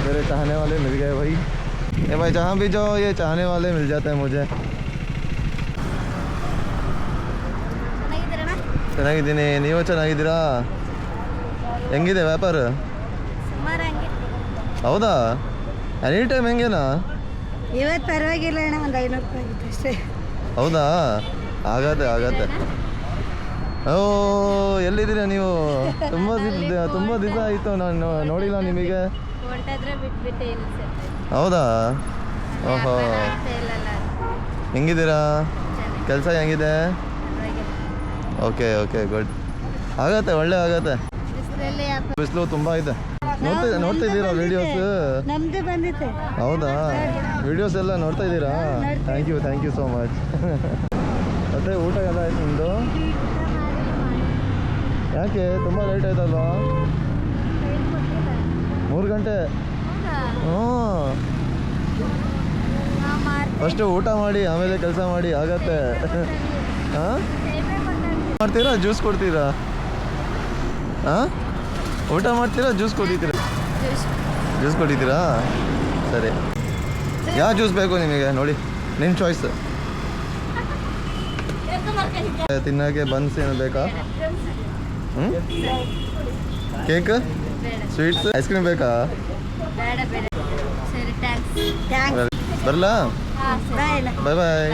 मेरे चाहने वाले मिल गए भाई। ये भाई जहाँ भी जाओ ये चाहने वाले मिल जाते हैं मुझे। ಚೆನ್ನಾಗಿದ್ದೀನಿ, ನೀವು ಚೆನ್ನಾಗಿದ್ದೀರಾ? ಹೆಂಗಿದೆ ವ್ಯಾಪಾರ? ಹೌದಾ, ಎನಿ ಟೈಮ್ ಹೆಂಗೇನಾ? ಇವತ್ತು ಪರವಾಗಿಲ್ಲ ಅಣ್ಣ, ಒಂದು 500 ರೂಪಾಯಿ ಆಗಿತ್ತು ಅಷ್ಟೇ. ಹೌದಾ, ಆಗತ್ತೆ. ಓ, ಎಲ್ಲಿದ್ದೀರಾ ನೀವು? ತುಂಬ ದಿವಸ ಆಯಿತು ನಾನು ನೋಡಿಲ್ಲ ನಿಮಗೆ. ಹೌದಾ? ಓಹೋ, ಹೆಂಗಿದ್ದೀರಾ? ಕೆಲಸ ಹೆಂಗಿದೆ? Okay good. ಆಗತ್ತೆ, ಒಳ್ಳೆ ಆಗತ್ತೆ. ಬಿಸಿಲು ತುಂಬ ಇದೆ. ನೋಡ್ತಾ ಇದ್ದೀರಾ ವಿಡಿಯೋಸ್? ನಮ್ದು ಬಂದಿತ್ತೆ. ಹೌದಾ, ವಿಡಿಯೋಸ್ ಎಲ್ಲ ನೋಡ್ತಾ ಇದ್ದೀರಾ? Thank you so much. ಮತ್ತೆ ಊಟ ಎಲ್ಲ ಆಯ್ತು ನಿಮ್ಮದು? ಯಾಕೆ ತುಂಬ ಲೇಟ್ ಆಯ್ತಲ್ವಾ? 3 ಗಂಟೆ? ಹ್ಞೂ, ಫಸ್ಟು ಊಟ ಮಾಡಿ ಆಮೇಲೆ ಕೆಲಸ ಮಾಡಿ, ಆಗತ್ತೆ. ಹಾಂ, ಮಾಡ್ತೀರಾ ಜ್ಯೂಸ್ ಕೊಡ್ತೀರಾ? ಹಾಂ, ಊಟ ಮಾಡ್ತೀರಾ ಜ್ಯೂಸ್ ಕುಡಿತೀರಾ? ಜ್ಯೂಸ್ ಕುಡಿತೀರಾ? ಸರಿ, ಯಾವ ಜ್ಯೂಸ್ ಬೇಕು ನಿಮಗೆ? ನೋಡಿ, ನಿಮ್ಮ ಚಾಯ್ಸ್. ತಿನ್ನೋಕ್ಕೆ ಬನ್ಸ್ ಏನು ಬೇಕಾ? ಕೇಕ್, ಸ್ವೀಟ್ಸ್, ಐಸ್ ಕ್ರೀಮ್ ಬೇಕಾ? ಬರಲಾ? ಬಾಯ್ ಬಾಯ್.